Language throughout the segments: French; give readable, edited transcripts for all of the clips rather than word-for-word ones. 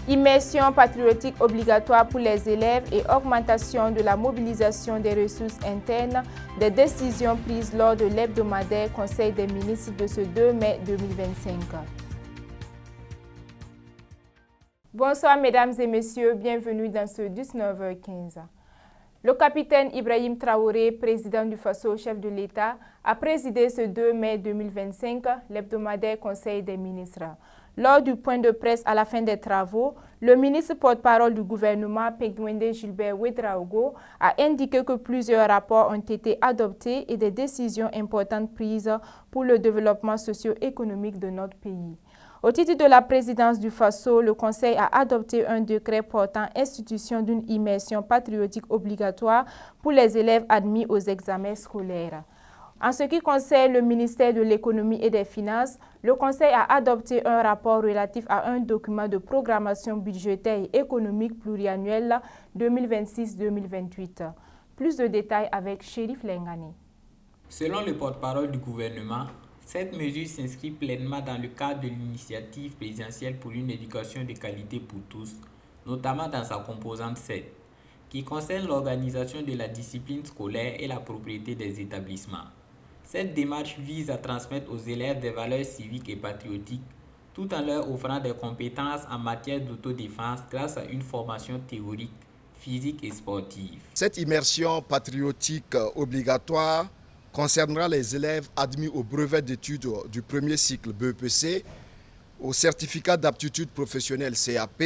Immersion patriotique obligatoire pour les élèves et augmentation de la mobilisation des ressources internes, des décisions prises lors de l'hebdomadaire Conseil des ministres de ce 2 mai 2025. Bonsoir mesdames et messieurs, bienvenue dans ce 19h15. Le capitaine Ibrahim Traoré, président du Faso, chef de l'État, a présidé ce 2 mai 2025 l'hebdomadaire Conseil des ministres. Lors du point de presse à la fin des travaux, le ministre porte-parole du gouvernement, Pengwende Gilbert Ouedraogo, a indiqué que plusieurs rapports ont été adoptés et des décisions importantes prises pour le développement socio-économique de notre pays. Au titre de la présidence du Faso, le Conseil a adopté un décret portant institution d'une immersion patriotique obligatoire pour les élèves admis aux examens scolaires. En ce qui concerne le ministère de l'Économie et des Finances, le Conseil a adopté un rapport relatif à un document de programmation budgétaire et économique pluriannuelle 2026-2028. Plus de détails avec Chérif Lengani. Selon le porte-parole du gouvernement, cette mesure s'inscrit pleinement dans le cadre de l'initiative présidentielle pour une éducation de qualité pour tous, notamment dans sa composante 7, qui concerne l'organisation de la discipline scolaire et la propriété des établissements. Cette démarche vise à transmettre aux élèves des valeurs civiques et patriotiques, tout en leur offrant des compétences en matière d'autodéfense grâce à une formation théorique, physique et sportive. Cette immersion patriotique obligatoire concernera les élèves admis au brevet d'études du premier cycle BEPC, au certificat d'aptitude professionnelle CAP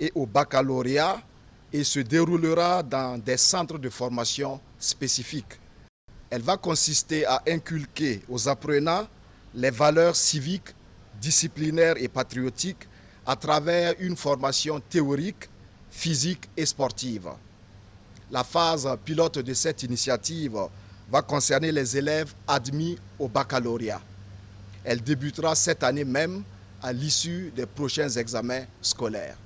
et au baccalauréat et se déroulera dans des centres de formation spécifiques. Elle va consister à inculquer aux apprenants les valeurs civiques, disciplinaires et patriotiques à travers une formation théorique, physique et sportive. La phase pilote de cette initiative va concerner les élèves admis au baccalauréat. Elle débutera cette année même à l'issue des prochains examens scolaires.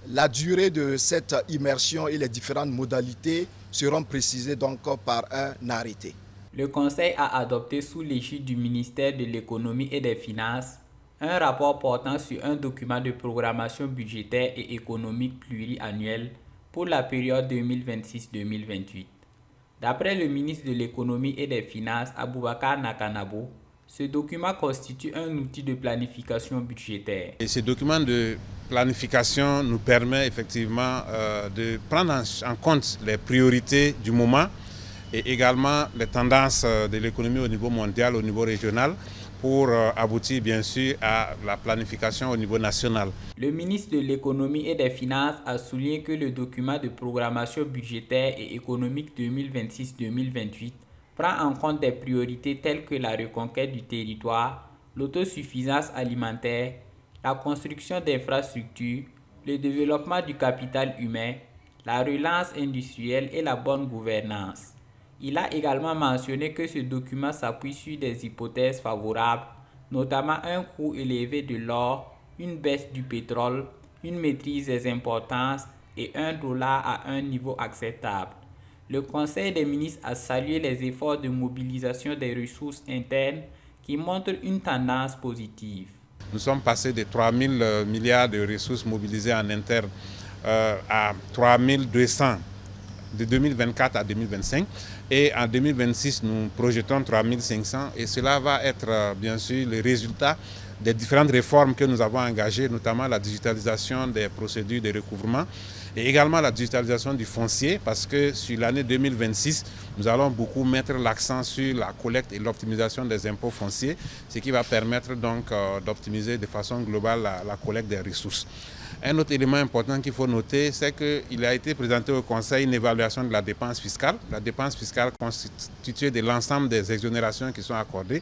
La durée de cette immersion et les différentes modalités seront précisées donc par un arrêté. Le Conseil a adopté sous l'égide du ministère de l'Économie et des Finances un rapport portant sur un document de programmation budgétaire et économique pluriannuel pour la période 2026-2028. D'après le ministre de l'Économie et des Finances, Aboubakar Nakanabo, ce document constitue un outil de planification budgétaire. Et ce document de planification nous permet effectivement de prendre en compte les priorités du moment et également les tendances de l'économie au niveau mondial, au niveau régional, pour aboutir bien sûr à la planification au niveau national. Le ministre de l'Économie et des Finances a souligné que le document de programmation budgétaire et économique 2026-2028 prend en compte des priorités telles que la reconquête du territoire, l'autosuffisance alimentaire, la construction d'infrastructures, le développement du capital humain, la relance industrielle et la bonne gouvernance. Il a également mentionné que ce document s'appuie sur des hypothèses favorables, notamment un coût élevé de l'or, une baisse du pétrole, une maîtrise des importances et $1 à un niveau acceptable. Le Conseil des ministres a salué les efforts de mobilisation des ressources internes qui montrent une tendance positive. Nous sommes passés de 3 000 milliards de ressources mobilisées en interne à 3 200 de 2024 à 2025 et en 2026 nous projetons 3 500 et cela va être bien sûr le résultat des différentes réformes que nous avons engagées, notamment la digitalisation des procédures de recouvrement et également la digitalisation du foncier, parce que sur l'année 2026, nous allons beaucoup mettre l'accent sur la collecte et l'optimisation des impôts fonciers, ce qui va permettre donc d'optimiser de façon globale la collecte des ressources. Un autre élément important qu'il faut noter, c'est qu'il a été présenté au Conseil une évaluation de la dépense fiscale. La dépense fiscale constituée de l'ensemble des exonérations qui sont accordées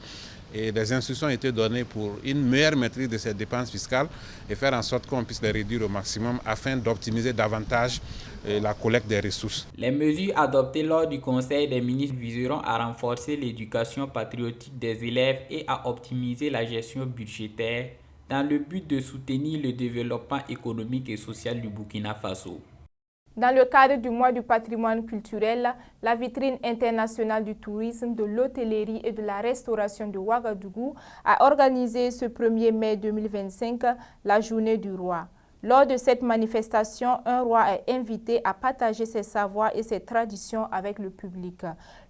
et des instructions ont été données pour une meilleure maîtrise de ces dépenses fiscales et faire en sorte qu'on puisse les réduire au maximum afin d'optimiser davantage la collecte des ressources. Les mesures adoptées lors du Conseil des ministres viseront à renforcer l'éducation patriotique des élèves et à optimiser la gestion budgétaire dans le but de soutenir le développement économique et social du Burkina Faso. Dans le cadre du mois du patrimoine culturel, la vitrine internationale du tourisme, de l'hôtellerie et de la restauration de Ouagadougou a organisé ce 1er mai 2025 la Journée du Roi. Lors de cette manifestation, un roi est invité à partager ses savoirs et ses traditions avec le public.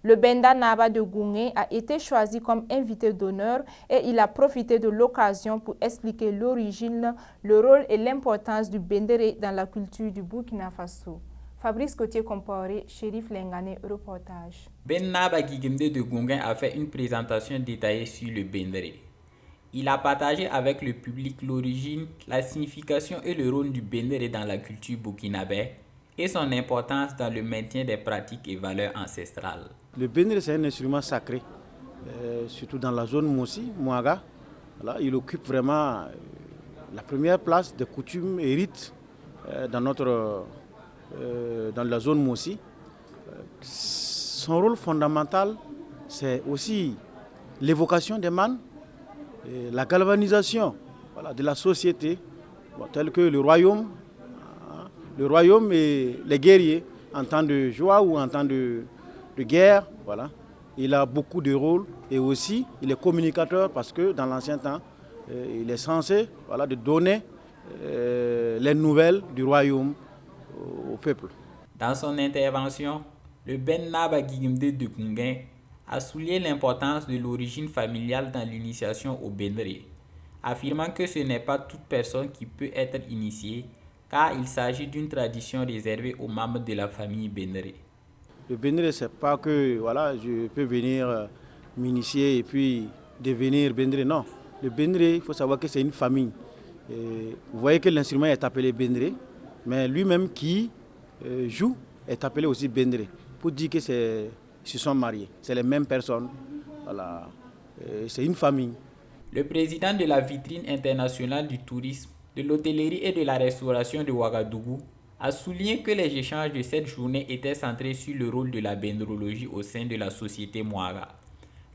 Le Benda Naba de Goungé a été choisi comme invité d'honneur et il a profité de l'occasion pour expliquer l'origine, le rôle et l'importance du Bendéré dans la culture du Burkina Faso. Fabrice Gauthier-Comparé, Chérif Lengane, reportage. Ben Naba Guigimde de Goungé a fait une présentation détaillée sur le Bendéré. Il a partagé avec le public l'origine, la signification et le rôle du Bendéré dans la culture burkinabé et son importance dans le maintien des pratiques et valeurs ancestrales. Le Bendéré, c'est un instrument sacré, surtout dans la zone Moussi, Mouaga. Voilà, il occupe vraiment la première place des coutumes et rites dans la zone Moussi. Son rôle fondamental, c'est aussi l'évocation des mânes, la galvanisation de la société, tel que le royaume et les guerriers en temps de joie ou en temps de guerre. Voilà. Il a beaucoup de rôles et aussi il est communicateur parce que dans l'ancien temps, il est censé de donner les nouvelles du royaume au peuple. Dans son intervention, le Ben Naba Guigimde de Goungé a souligné l'importance de l'origine familiale dans l'initiation au Bendéré, affirmant que ce n'est pas toute personne qui peut être initiée, car il s'agit d'une tradition réservée aux membres de la famille Bendéré. Le Bendéré, ce n'est pas que je peux venir m'initier et puis devenir Bendéré, non. Le Bendéré, il faut savoir que c'est une famille. Et vous voyez que l'instrument est appelé Bendéré, mais lui-même qui joue est appelé aussi Bendéré, pour dire que se sont mariés. C'est les mêmes personnes. Voilà. C'est une famille. Le président de la vitrine internationale du tourisme, de l'hôtellerie et de la restauration de Ouagadougou a souligné que les échanges de cette journée étaient centrés sur le rôle de la bendrologie au sein de la société Mouaga.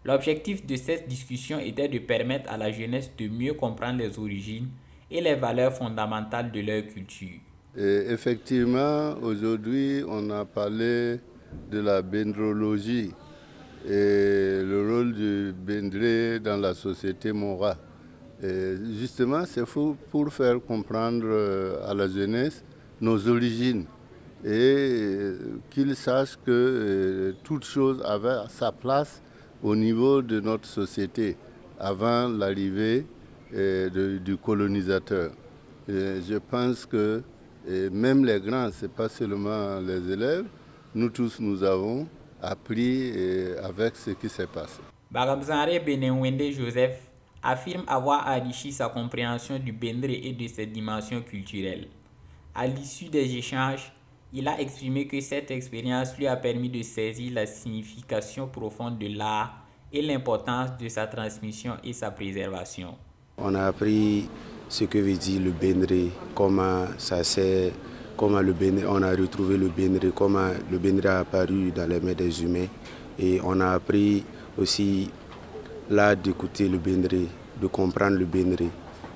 L'objectif de cette discussion était de permettre à la jeunesse de mieux comprendre les origines et les valeurs fondamentales de leur culture. Et effectivement, aujourd'hui, on a parlé de la bendrologie et le rôle du bendré dans la société Mora. Et justement, c'est pour faire comprendre à la jeunesse nos origines et qu'ils sachent que toute chose avait sa place au niveau de notre société avant l'arrivée du colonisateur. Et je pense que même les grands, ce n'est pas seulement les élèves, nous tous, nous avons appris avec ce qui s'est passé. Bagamzare Benenwende Joseph affirme avoir enrichi sa compréhension du Bendéré et de ses dimensions culturelles. À l'issue des échanges, il a exprimé que cette expérience lui a permis de saisir la signification profonde de l'art et l'importance de sa transmission et sa préservation. On a appris ce que veut dire le Bendéré, comment ça s'est... Comment on a retrouvé le Bendéré, comment le Bendéré a apparu dans les mains des humains. Et on a appris aussi l'art d'écouter le Bendéré, de comprendre le Bendéré.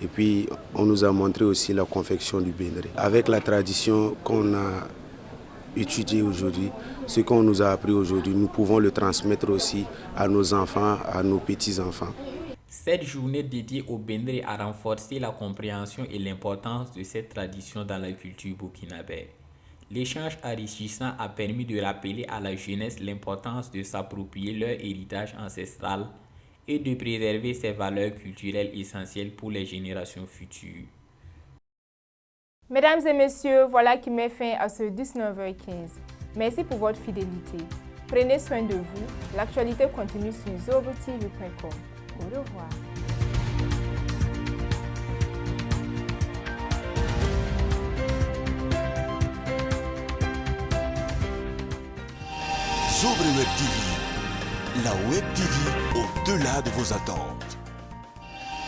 Et puis on nous a montré aussi la confection du Bendéré. Avec la tradition qu'on a étudiée aujourd'hui, ce qu'on nous a appris aujourd'hui, nous pouvons le transmettre aussi à nos enfants, à nos petits-enfants. Cette journée dédiée au Bendéré a renforcé la compréhension et l'importance de cette tradition dans la culture burkinabé. L'échange enrichissant a permis de rappeler à la jeunesse l'importance de s'approprier leur héritage ancestral et de préserver ces valeurs culturelles essentielles pour les générations futures. Mesdames et messieurs, voilà qui met fin à ce 19h15. Merci pour votre fidélité. Prenez soin de vous. L'actualité continue sur zobotv.com. Au revoir. Zobre Web TV, la Web TV au-delà de vos attentes.